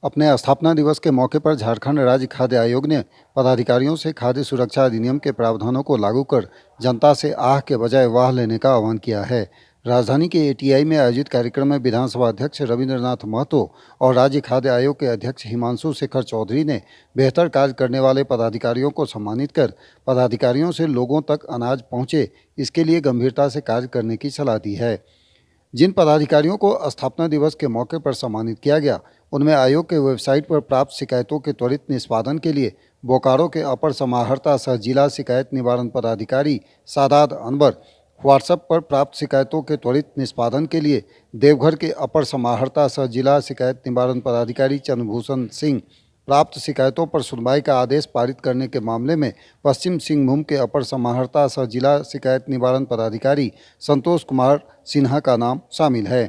अपने स्थापना दिवस के मौके पर झारखंड राज्य खाद्य आयोग ने पदाधिकारियों से खाद्य सुरक्षा अधिनियम के प्रावधानों को लागू कर जनता से आह के बजाय वाह लेने का आह्वान किया है। राजधानी के एटीआई में आयोजित कार्यक्रम में विधानसभा अध्यक्ष रविंद्रनाथ महतो और राज्य खाद्य आयोग के अध्यक्ष हिमांशु शेखर चौधरी ने बेहतर कार्य करने वाले पदाधिकारियों को सम्मानित कर पदाधिकारियों से लोगों तक अनाज पहुँचे, इसके लिए गंभीरता से कार्य करने की सलाह दी है। जिन पदाधिकारियों को स्थापना दिवस के मौके पर सम्मानित किया गया, उनमें आयोग के वेबसाइट पर प्राप्त शिकायतों के त्वरित निष्पादन के लिए बोकारो के अपर समाहर्ता सह जिला शिकायत निवारण पदाधिकारी सादात अनवर, व्हाट्सएप पर प्राप्त शिकायतों के त्वरित निष्पादन के लिए देवघर के अपर समाहर्ता सह जिला शिकायत निवारण पदाधिकारी चंद्रभूषण सिंह, प्राप्त शिकायतों पर सुनवाई का आदेश पारित करने के मामले में पश्चिम सिंहभूम के अपर समाहर्ता सह जिला शिकायत निवारण पदाधिकारी संतोष कुमार सिन्हा का नाम शामिल है।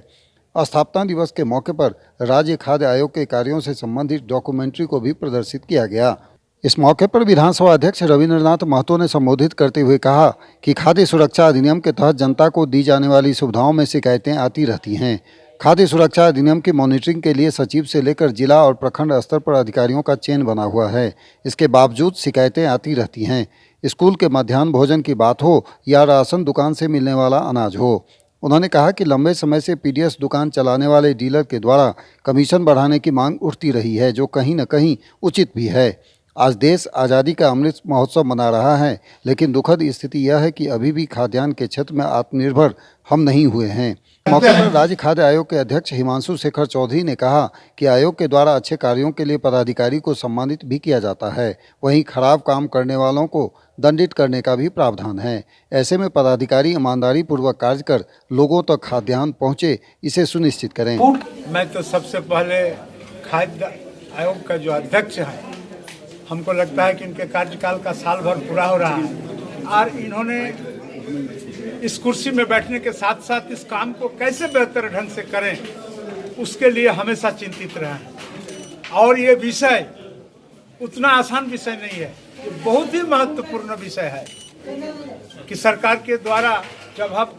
स्थापना दिवस के मौके पर राज्य खाद्य आयोग के कार्यों से संबंधित डॉक्यूमेंट्री को भी प्रदर्शित किया गया। इस मौके पर विधानसभा अध्यक्ष रविंद्रनाथ महतो ने संबोधित करते हुए कहा कि खाद्य सुरक्षा अधिनियम के तहत जनता को दी जाने वाली सुविधाओं में शिकायतें आती रहती हैं। खाद्य सुरक्षा अधिनियम की मॉनिटरिंग के लिए सचिव से लेकर जिला और प्रखंड स्तर पर अधिकारियों का चयन बना हुआ है। इसके बावजूद शिकायतें आती रहती हैं। स्कूल के मध्याह्न भोजन की बात हो या राशन दुकान से मिलने वाला अनाज हो। उन्होंने कहा कि लंबे समय से पीडीएस दुकान चलाने वाले डीलर के द्वारा कमीशन बढ़ाने की मांग उठती रही है, जो कहीं न कहीं उचित भी है। आज देश आज़ादी का अमृत महोत्सव मना रहा है, लेकिन दुखद स्थिति यह है कि अभी भी खाद्यान्न के क्षेत्र में आत्मनिर्भर हम नहीं हुए हैं। मौके पर राज्य खाद्य आयोग के अध्यक्ष हिमांशु शेखर चौधरी ने कहा कि आयोग के द्वारा अच्छे कार्यों के लिए पदाधिकारी को सम्मानित भी किया जाता है, वहीं खराब काम करने वालों को दंडित करने का भी प्रावधान है। ऐसे में पदाधिकारी ईमानदारी पूर्वक कार्य कर लोगों तक खाद्यान्न पहुँचे, इसे सुनिश्चित करें। मैं तो सबसे पहले खाद्य आयोग का जो अध्यक्ष है, हमको लगता है कि इनके कार्यकाल का साल भर पूरा हो रहा है और इन्होंने इस कुर्सी में बैठने के साथ साथ इस काम को कैसे बेहतर ढंग से करें, उसके लिए हमेशा चिंतित रहे हैं। और ये विषय उतना आसान विषय नहीं है, ये बहुत ही महत्वपूर्ण विषय है कि सरकार के द्वारा जब हम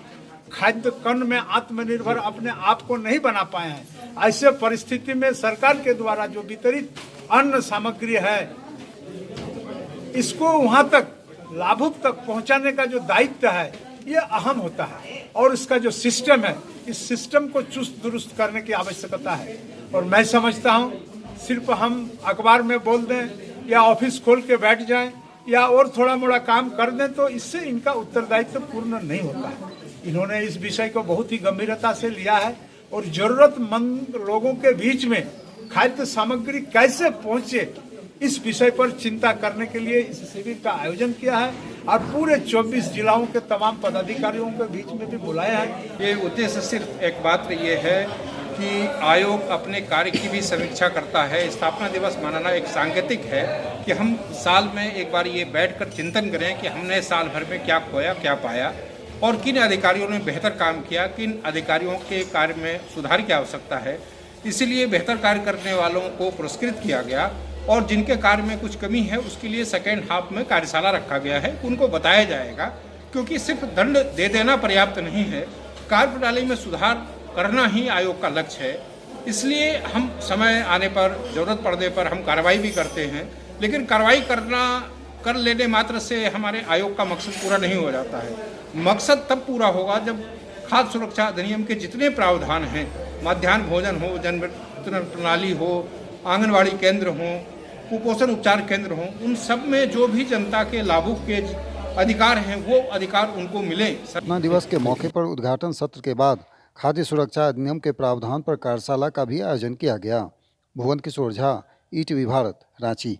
खाद्य कण में आत्मनिर्भर अपने आप को नहीं बना पाए हैं, ऐसे परिस्थिति में सरकार के द्वारा जो वितरित अन्न सामग्री है, इसको वहां तक लाभुक तक पहुंचाने का जो दायित्व है, ये अहम होता है। और इसका जो सिस्टम है, इस सिस्टम को चुस्त दुरुस्त करने की आवश्यकता है। और मैं समझता हूं सिर्फ हम अखबार में बोल दें या ऑफिस खोल के बैठ जाएं या और थोड़ा मोड़ा काम कर दें तो इससे इनका उत्तरदायित्व पूर्ण नहीं होता है। इन्होंने इस विषय को बहुत ही गंभीरता से लिया है और जरूरतमंद लोगों के बीच में खाद्य सामग्री कैसे पहुंचे, इस विषय पर चिंता करने के लिए इस शिविर का आयोजन किया है और पूरे 24 जिलाओं के तमाम पदाधिकारियों के बीच में भी बुलाया है। ये उद्देश्य सिर्फ एक बात ये है कि आयोग अपने कार्य की भी समीक्षा करता है। स्थापना दिवस मनाना एक सांकेतिक है कि हम साल में एक बार ये बैठकर चिंतन करें कि हमने साल भर में क्या खोया, क्या पाया और किन अधिकारियों ने बेहतर काम किया, किन अधिकारियों के कार्य में सुधार की आवश्यकता है। इसीलिए बेहतर कार्य करने वालों को पुरस्कृत किया गया और जिनके कार्य में कुछ कमी है उसके लिए सेकेंड हाफ में कार्यशाला रखा गया है, उनको बताया जाएगा। क्योंकि सिर्फ दंड दे देना पर्याप्त नहीं है, कार्य प्रणाली में सुधार करना ही आयोग का लक्ष्य है। इसलिए हम समय आने पर, जरूरत पड़ने पर हम कार्रवाई भी करते हैं, लेकिन कार्रवाई कर लेने मात्र से हमारे आयोग का मकसद पूरा नहीं हो जाता है। मकसद तब पूरा होगा जब खाद्य सुरक्षा अधिनियम के जितने प्रावधान हैं, मध्याह्न भोजन हो, जन वितरण प्रणाली हो, आंगनवाड़ी केंद्र हों, कुपोषण उपचार केंद्र हों, उन सब में जो भी जनता के लाभुक के अधिकार हैं वो अधिकार उनको मिले। स्थापना दिवस के मौके पर उद्घाटन सत्र के बाद खाद्य सुरक्षा अधिनियम के प्रावधान पर कार्यशाला का भी आयोजन किया गया। भुवन किशोर झा, ईटीवी भारत, रांची।